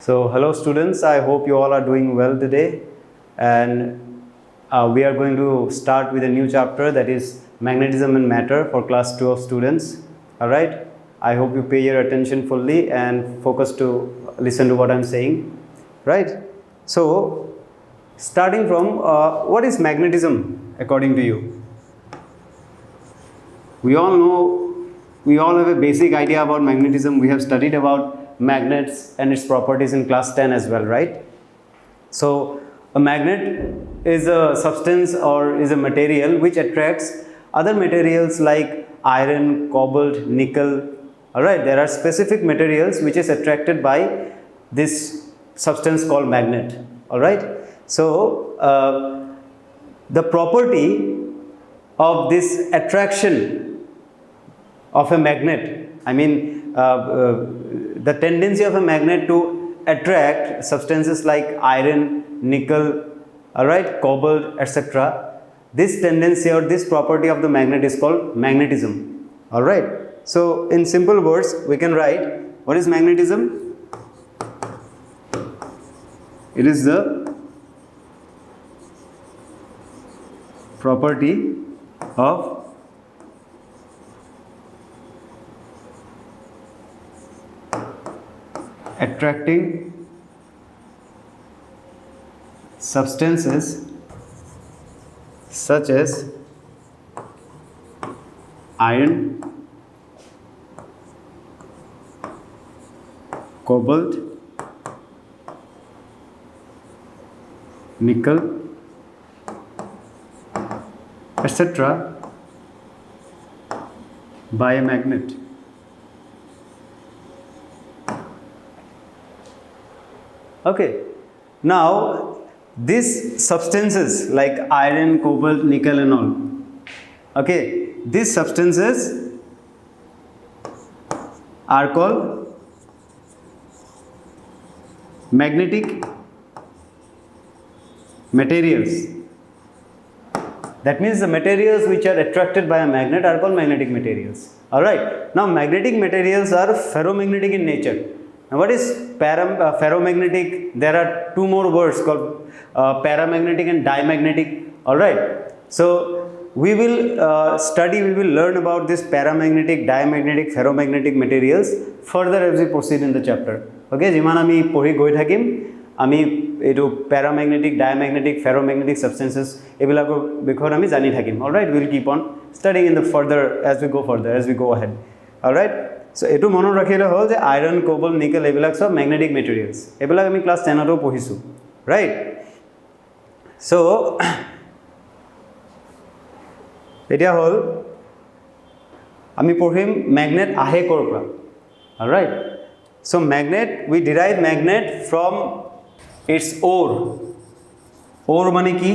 So hello students, I hope you all are doing well today, and we are going to start with a new chapter, that is magnetism and matter for class 12 students. Alright, I hope you pay your attention fully and focus to listen to what I am saying. Right, so starting from what is magnetism according to you? We all know, we all have a basic idea about magnetism. We have studied about magnets and its properties in class 10 as well, right? So a magnet is a substance or is a material which attracts other materials like iron, cobalt, nickel. Alright, there are specific materials which is attracted by this substance called magnet. Alright, so the property of this attraction of a magnet, I mean the tendency of a magnet to attract substances like iron, nickel, alright, cobalt, etc. This tendency or this property of the magnet is called magnetism. Alright, so in simple words we can write, what is magnetism? It is the property of attracting substances such as iron, cobalt, nickel, etc. by a magnet. Okay, now these substances like iron, cobalt, nickel and all, okay, these substances are called magnetic materials. That means the materials which are attracted by a magnet are called magnetic materials. Alright, now magnetic materials are ferromagnetic in nature. Now what is ferromagnetic? There are two more words called paramagnetic and diamagnetic. Alright, so we will we will learn about this paramagnetic, diamagnetic, ferromagnetic materials further as we proceed in the chapter. Okay, jiman ami pori goi thakim, ami etu paramagnetic, diamagnetic, ferromagnetic substances ebilakor bikhot ami jani thakim. Alright, we will keep on studying in the further as we go ahead. Alright. So এটো মনত ৰাখিলে হ'ল যে iron, COBOL, nickel এবিলাক সব magnetic মেটেৰিয়েলস। এবিলাক আমি class 10 তো পঢ়িছো, right? So এতিয়া হ'ল আমি পঢ়িম ম্যাগনেট আহে কৰ পৰা। Alright, so magnet we derive magnet from its ore. Ore মানে কি?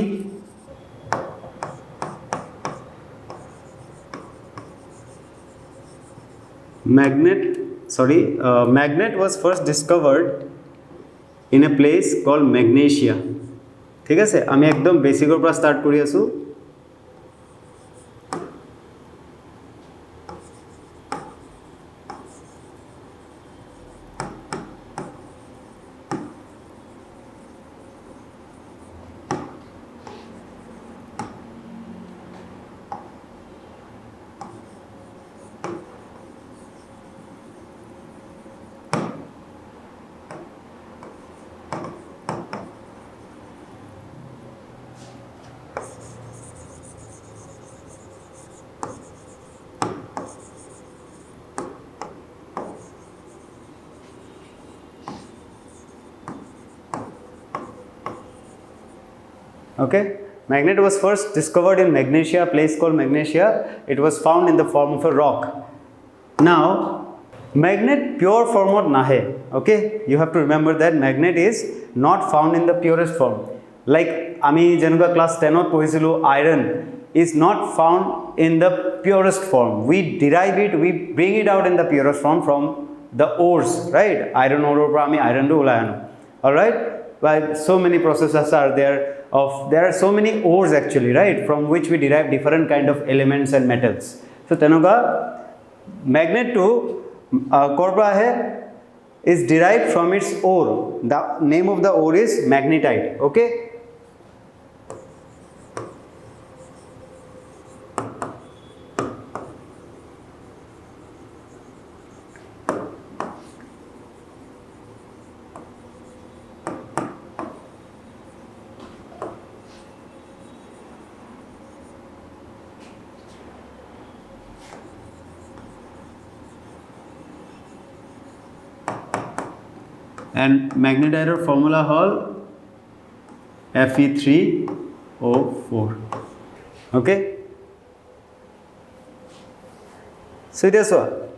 Magnet was first discovered in a place called Magnesia. ঠিক আছে, আমি একদম বেসিকৰ পৰা স্টার্ট কৰি আছো। Okay, magnet was first discovered in Magnesia, a place called Magnesia. It was found in the form of a rock. Now, magnet pure form or nahe. Okay, you have to remember that magnet is not found in the purest form. Like ami jenuka class 10 ot pohisilu, iron is not found in the purest form. We derive it, we bring it out in the purest form from the ores, right? Iron ore pra ami iron to ulai anu. All right, but so many processes are there. There are so many ores actually, right, from which we derive different kind of elements and metals. So tenuka magnet to korba hai is derived from its ore. The name of the ore is magnetite. Okay. And magnetite formula hall Fe3O4. Okay. So it is what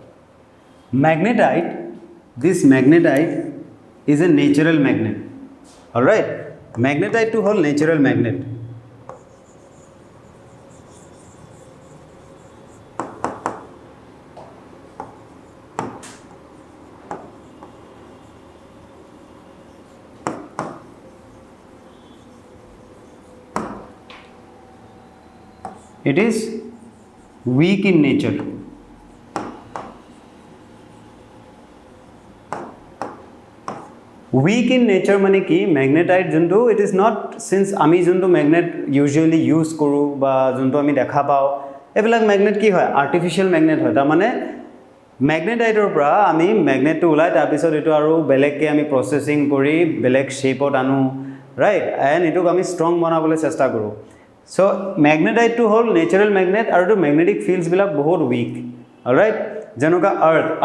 magnetite. This magnetite is a natural magnet. All right. Magnetite to whole natural magnet. It is weak in nature. Weak in nature মানে কি magnetite যোনটো it is not since আমি যোনটো magnet usually use কৰো বা যোনটো আমি দেখা পাও এবিলাক magnet কি হয় artificial magnet হয় তাৰ মানে magnetiteৰ পৰা আমি magnet টো উলাই তাৰ পিছত এটো আৰু বেলেগকে আমি processing কৰি বেলেগ shapeত আনো right and এটোক আমি strong বনাবলৈ চেষ্টা কৰো. So magnetite to whole natural magnet or to magnetic fields bilak bahut weak. Alright, janoka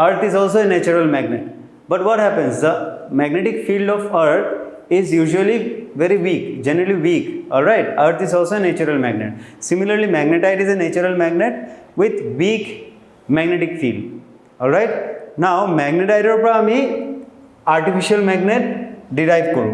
earth is also a natural magnet, but what happens, the magnetic field of earth is usually very weak, generally weak. Alright, earth is also a natural magnet. Similarly, magnetite is a natural magnet with weak magnetic field. Alright, now magnetite or pra ami artificial magnet derive koru.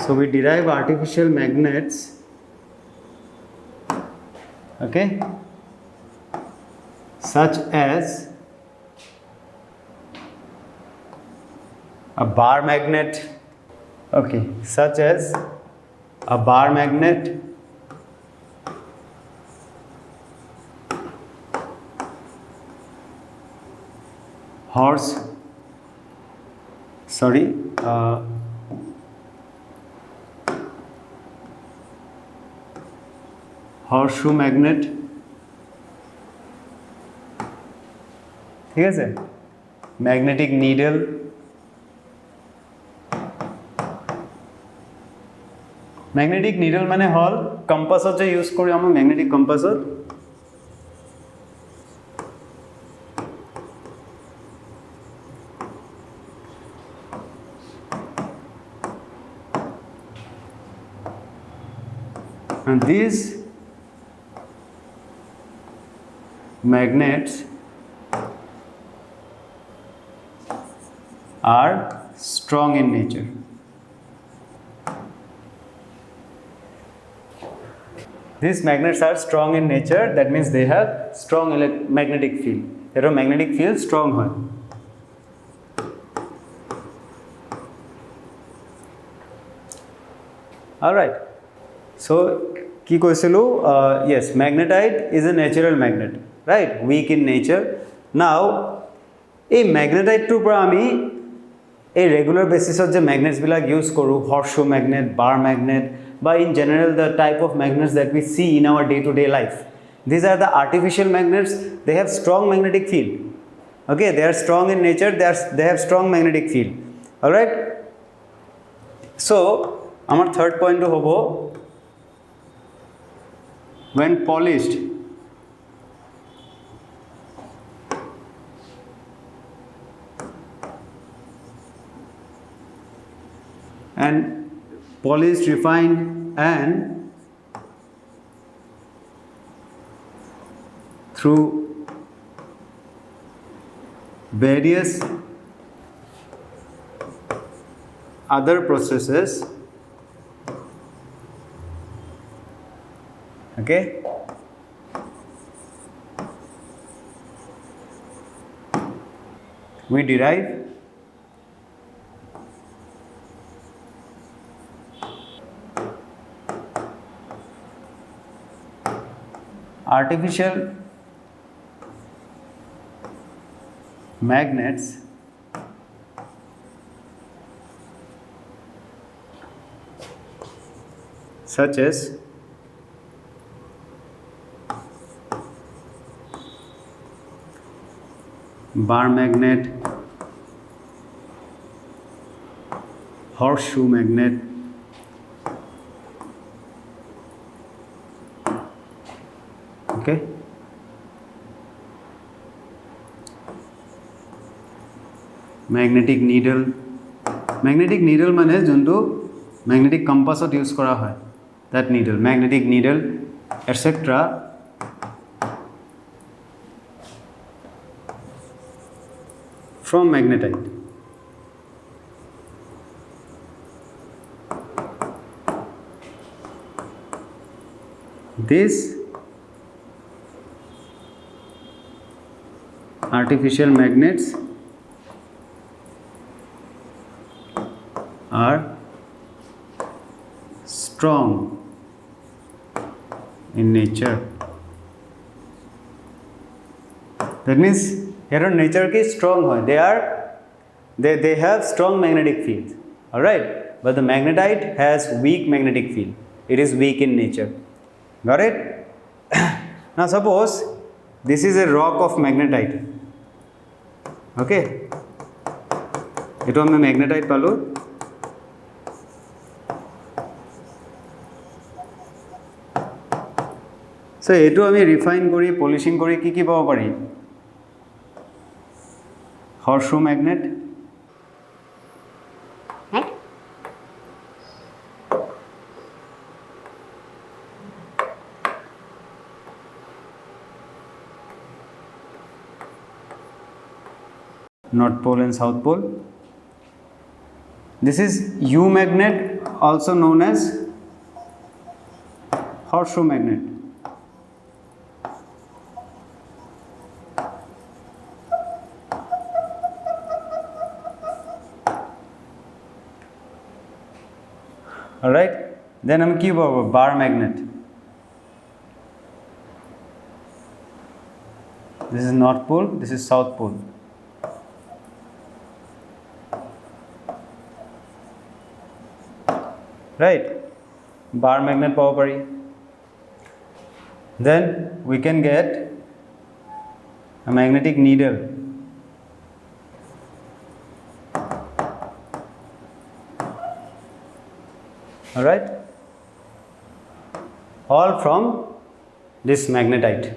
So we derive artificial magnets, okay, such as a bar magnet, okay, such as a bar magnet, horseshoe magnet, ঠিক আছে, magnetic needle, magnetic needle মানে হল কম্পাসত যে use করি আমরা magnetic কম্পাসত, and these magnets are strong in nature. These magnets are strong in nature, that means they have strong magnetic field. Their magnetic field strong hoy. All right. So ki koisilu, yes, magnetite is a natural magnet, right, weak in nature. Now a magnetite to pra ami a regular basis of the magnets bilak use koru, horseshoe magnet, bar magnet, but in general the type of magnets that we see in our day to day life, these are the artificial magnets. They have strong magnetic field, okay, they are strong in nature, they have strong magnetic field. All right, so our third point to hobo, when polished, and polished, refined, and through various other processes, okay, we derive artificial magnets such as bar magnet, horseshoe magnet, okay, magnetic needle. Magnetic needle মানে যোনটো magnetic compassত use কৰা হয়, that needle, magnetic needle, etc. from magnetite. These artificial magnets are strong in nature. That means here nature ki strong hoy. They have strong magnetic field. All right, but the magnetite has weak magnetic field. It is weak in nature. Got it? Now suppose this is a rock of magnetite. Okay, eto ame magnetite palu. So eto ami refine kori, polishing kori ki pabo pari? Horseshoe magnet, right? North pole and south pole. This is U magnet, also known as horseshoe magnet. All right, then हम की bar magnet. This is north pole, this is south pole. Right, bar magnet power pari. Then we can get a magnetic needle. All right, all from this magnetite.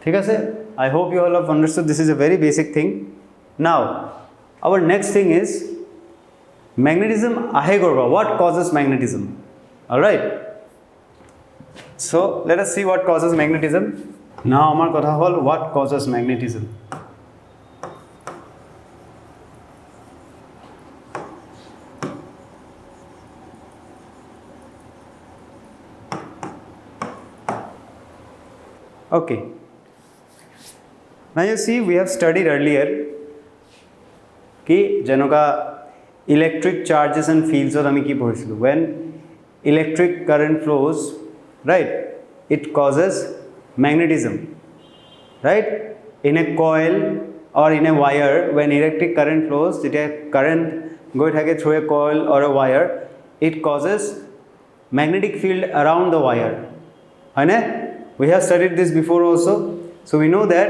ठीक है sir? I hope you all have understood. This is a very basic thing. Now, our next thing is magnetism. Ahe korba. What causes magnetism? All right. So let us see what causes magnetism. Now, amar kotha hol what causes magnetism. Okay, now you see we have studied earlier कि जनोका electric charges and fields of की पढ़िছিলো. When electric current flows, right, it causes magnetism, right, in a coil or in a wire. When electric current flows, যেতিয়া current go thake through a coil or a wire, it causes magnetic field around the wire. है ना? We have studied this before also. So we know that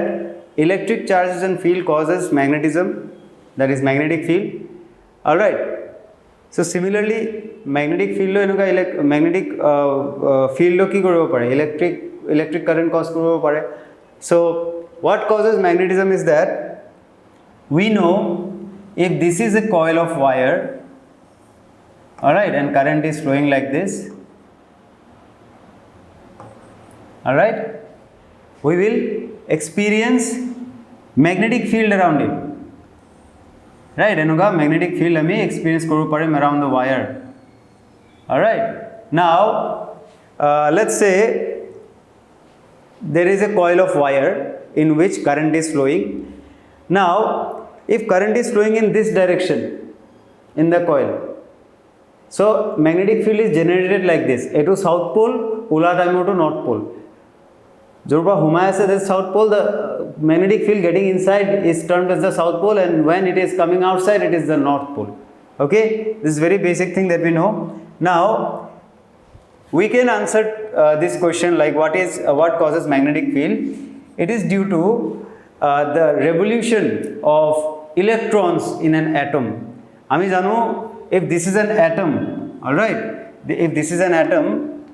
electric charges and field causes magnetism, that is magnetic field. All right. So similarly, magnetic field lo enuka magnetic field lo ki koribo pare? Electric current cause koribo pare. So what causes magnetism is that we know if this is a coil of wire, Alright, and current is flowing like this. Alright, we will experience magnetic field around it. Right, enuga magnetic field ami experience koru parim around the wire. Alright, now let's say there is a coil of wire in which current is flowing. Now, if current is flowing in this direction in the coil, so magnetic field is generated like this. A to south pole, ula time to north pole. Jorba humaya says the south pole, the magnetic field getting inside is termed as the south pole, and when it is coming outside, it is the north pole. Okay, this is very basic thing that we know. Now, we can answer this question like what causes magnetic field. It is due to the revolution of electrons in an atom. Ami jano, if this is an atom, all right, if this is an atom,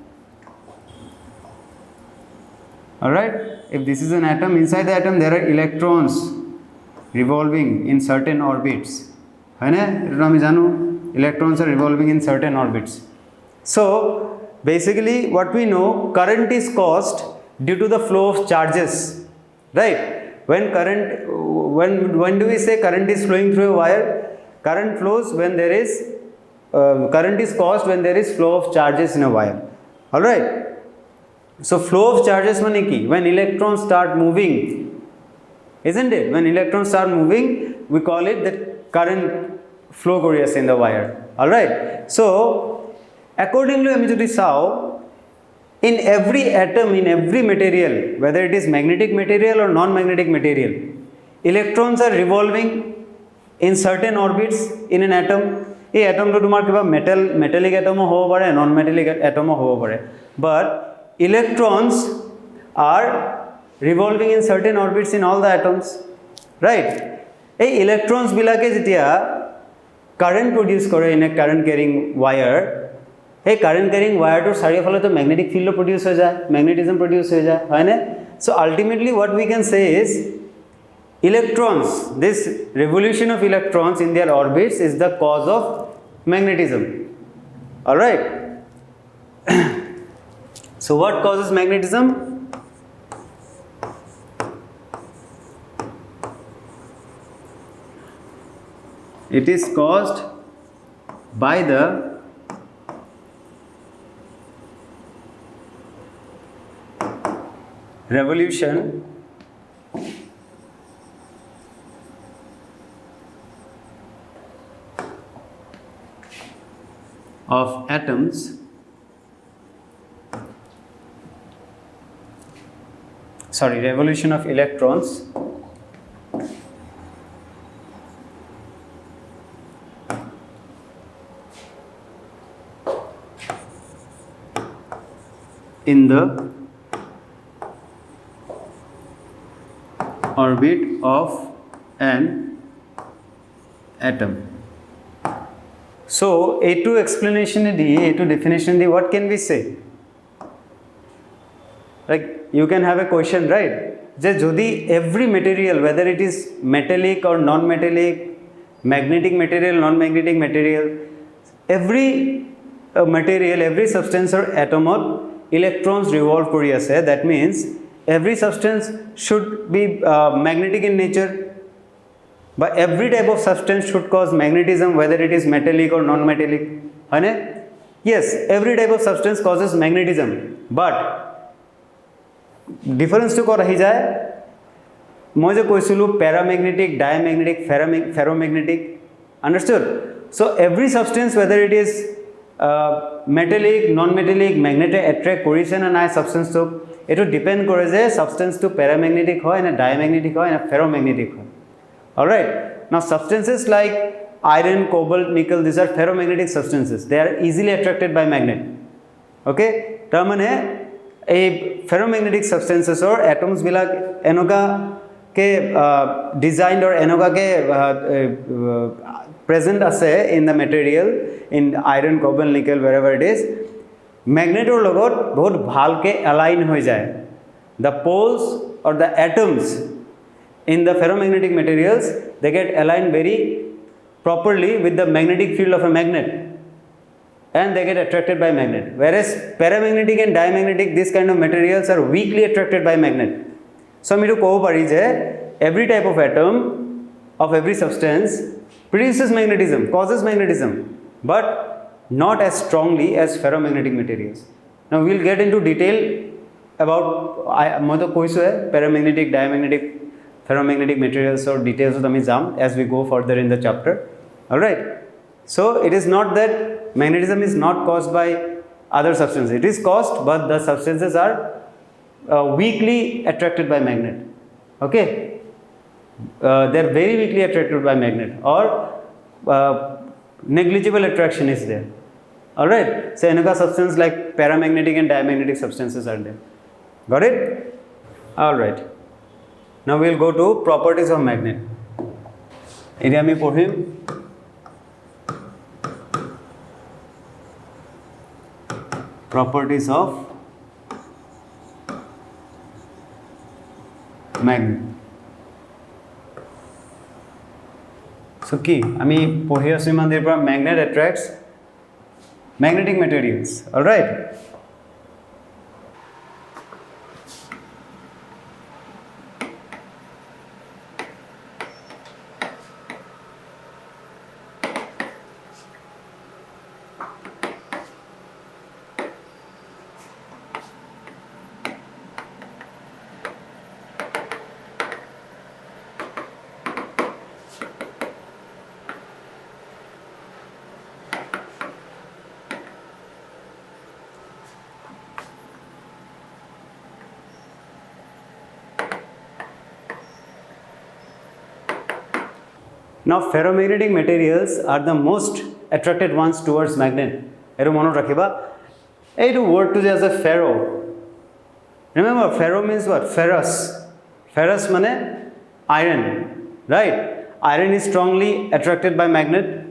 all right, if this is an atom, inside the atom there are electrons revolving in certain orbits. Electrons are revolving in certain orbits. So basically what we know, current is caused due to the flow of charges, right? When do we say current is flowing through a wire? Current flows when there is current is caused when there is flow of charges in a wire. All right. So flow of charges mane ki? When electrons start moving, isn't it? When electrons start moving, we call it that current flow kori in the wire. All right. So according to Amijoti Sao, in every atom, in every material, whether it is magnetic material or non-magnetic material, electrons are revolving in certain orbits in an atom. A atom to tumar kiba metallic atom ho pare, non-metallic atom ho pare. But electrons are revolving in certain orbits in all the atoms, right? A electrons bilake jetia current produce kore in a current carrying wire. Hey, current carrying wire to sarifale to magnetic field produce ho jay, magnetism produce ho jay, hai na? So ultimately what we can say is electrons, this revolution of electrons in their orbits is the cause of magnetism. All right. So what causes magnetism? It is caused by the revolution of atoms revolution of electrons in the orbit of an atom. So A2 explanation A2 definition what can we say? Like you can have a question, right? Just jodi every material, whether it is metallic or non-metallic, magnetic material, non-magnetic material, every material, every substance or atom or electrons revolve kori ase. That means every substance should be magnetic in nature. But every type of substance should cause magnetism, whether it is metallic or non-metallic. Yes, every type of substance causes magnetism. But difference to ko rahi jaye. Moi je koisilu paramagnetic, diamagnetic, ferromagnetic. Understood? So every substance, whether it is metallic, non-metallic, magnetic attract korise na nai substance to, eto depend kore je substance to paramagnetic hoy na diamagnetic hoy na ferromagnetic hoy. Alright, now substances like iron, cobalt, nickel, these are ferromagnetic substances. They are easily attracted by magnet. Okay, termane a ferromagnetic substances or atoms bilak enoga ke designed or enoga ke present ase in the material, in iron, cobalt, nickel, wherever it is. Magnet or logot bahut bhal ke align hoy jaye. The poles or the atoms in the ferromagnetic materials, they get aligned very properly with the magnetic field of a magnet. and they get attracted by magnet. Whereas paramagnetic and diamagnetic, this kind of materials are weakly attracted by magnet. So I mean every type of atom of every substance produces magnetism, causes magnetism, but not as strongly as ferromagnetic materials. Now we will get into detail about paramagnetic, diamagnetic, ferromagnetic materials or details as we go further in the chapter. Alright. So it is not that magnetism is not caused by other substances. It is caused, but the substances are weakly attracted by magnet. Okay. They are very weakly attracted by magnet, or negligible attraction is there. Alright. So enuka substance like paramagnetic and diamagnetic substances are there. Got it? Alright. Now we will go to properties of magnet. Area ami porhim. Properties of magnet. So key, ami porhi asu iman der pora magnet attracts magnetic materials. All right. Now ferromagnetic materials are the most attracted ones towards magnet. Eru mono rakhiba. Edu word to as a ferro. Remember, ferro means what? Ferrous. Ferrous mane iron, right? Iron is strongly attracted by magnet.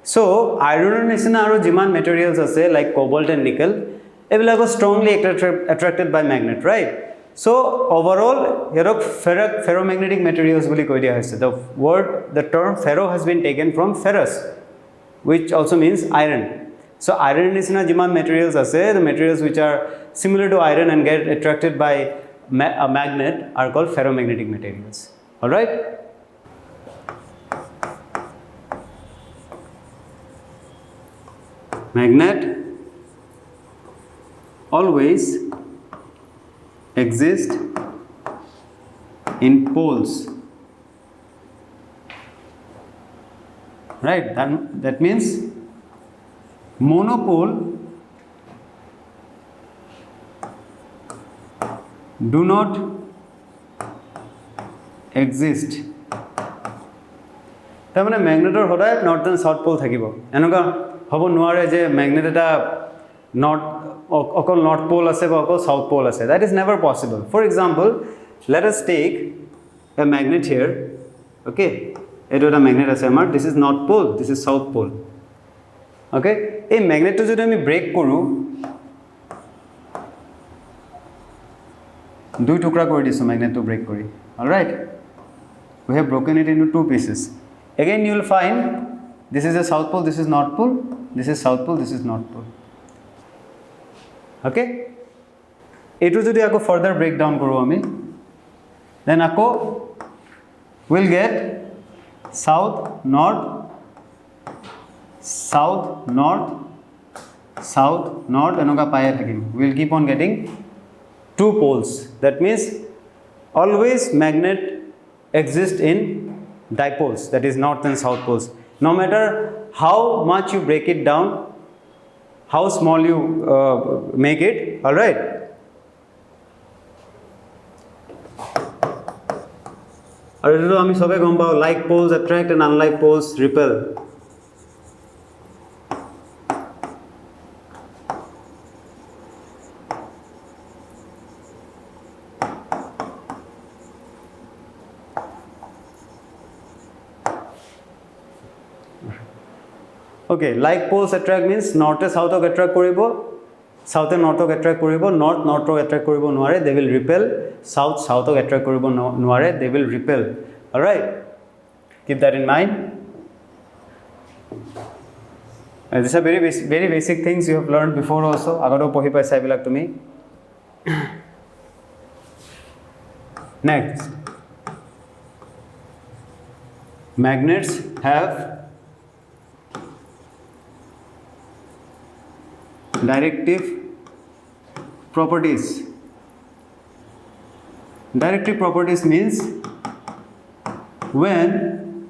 So iron is aru jiman materials ase like cobalt and nickel. Ebilago strongly attracted by magnet, right? So overall, here ferromagnetic materials boli koi dia hoise. The term ferro has been taken from ferrous, which also means iron. So iron is jiman materials ase, the materials which are similar to iron and get attracted by a magnet are called ferromagnetic materials. All right. Magnet always exist in poles, right? That means monopole do not exist. তার মানে ম্যাগনেটৰ সদায় north and south pole থাকিব এনেকুৱা হ'ব নোৱাৰে যে magnet এটা north অকল নৰ্থ পোল আছে বা অকল সাউথ পোল আছে that is never possible. For example, let us take a magnet here. Okay, এইটো এটা ম্যাগনেট আছে আমাৰ, this is north pole, this is south pole. Okay, এই ম্যাগনেটটো যদি আমি ব্ৰেক কৰো, দুই টুকৰা কৰি দিছো ম্যাগনেটটো ব্ৰেক কৰি. All right, we have broken it into two pieces. Again you will find this is a south pole, this is north pole, this is south pole, this is north pole. Okay, etu jodi ako further breakdown koru ami, then ako will get south north south north south north enoka paye thakim. We will keep on getting two poles. That means always magnet exist in dipoles, that is north and south poles. No matter how much you break it down, how small you make it, all right. Aru etu ami sobe gom pao, like poles attract and unlike poles repel. Okay, like poles attract means north and south attract koribo, south and north attract koribo, north attract koribo noare, they will repel. South attract koribo noare, they will repel. All right, keep that in mind. These are very basic things you have learned before also. Agato pohi paisa ebilak tumi. Next, magnets have directive properties. Directive properties means when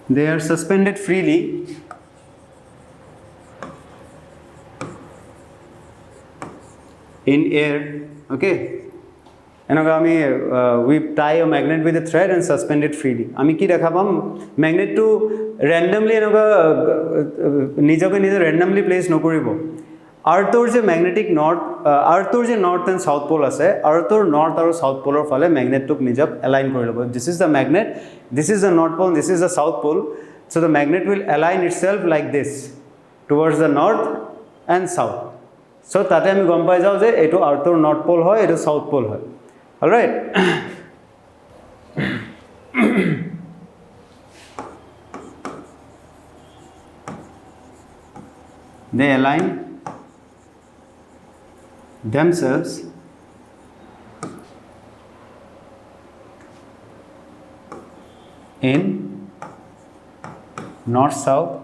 they are suspended freely in air, okay, we tie a magnet with a thread and suspend it freely. Ami ki dekha pam magnet to randomly nijoke nije randomly place nokoribo. Earthor je magnetic north earthor je north and south pole ase, earthor north aru south pole phale magnet tok nijok align kori lobo. This is the magnet, this is the north pole, this is the south pole. So the magnet will align itself like this towards the north and south. So tate ami gom pai jao je eto earthor north pole hoy, eto south pole hoy. All right. They align themselves in north south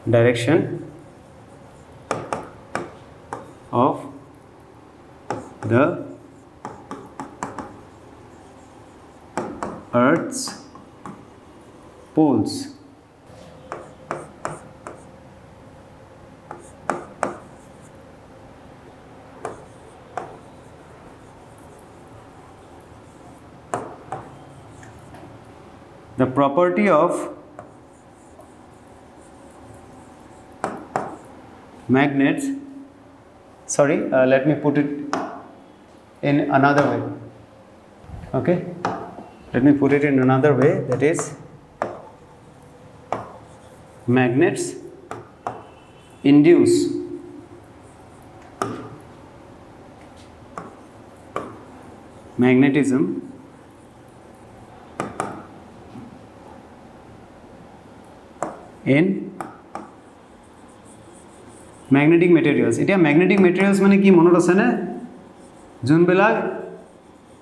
direction of the Earth's poles. The property of magnets, let me put it in another way. Okay, let me put it in another way, that is, magnets induce magnetism in magnetic materials. Etia magnetic materials mane ki monot ase na jun belag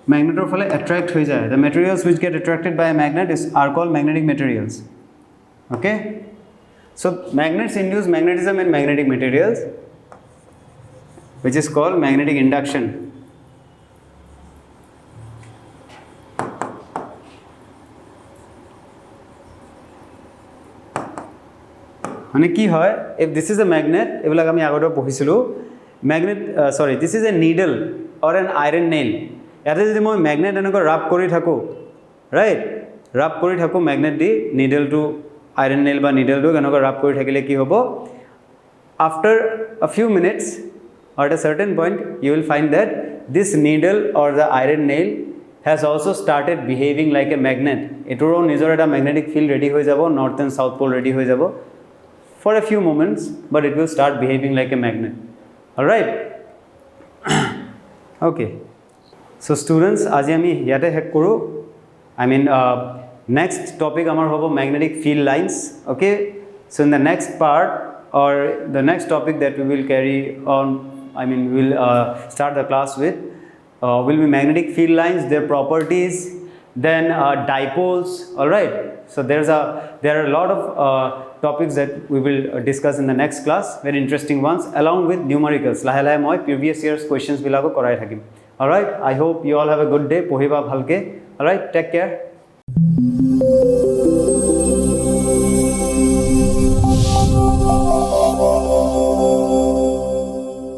magnetor phale attract hoy jay. The materials which get attracted by a magnet are called magnetic materials. Okay, so magnets induce magnetism in magnetic materials, which is called magnetic induction. মানে কি হয়, if this is a magnet, এবিলাক আমি আগতে পঢ়িছিলো, magnet this is a needle or an iron nail. ইয়াতে যদি মই magnet এনেকৈ রাব কৰি থাকো, right, রাব কৰি থাকো magnet the needle to iron nail বা needle to এনেকৈ রাব কৰি থাকিলে কি হ'ব, after a few minutes or at a certain point you will find that this needle or the iron nail has also started behaving like a magnet. এটোৰো নিজৰ এটা magnetic field ready হৈ যাব, north and south pole ready হৈ যাব for a few moments, but it will start behaving like a magnet. All right. Okay, so students, aji ami yate hek koru. I mean, next topic amar hobo magnetic field lines. Okay, so in the next part or the next topic that we will carry on, I mean we will start the class with will be magnetic field lines, their properties, then dipoles. All right, so there are a lot of topics that we will discuss in the next class, very interesting ones, along with numericals. Lahe lahe moi previous years questions bilago korai thakim. All right, I hope you all have a good day. Pohiba bhalke. All right, take care.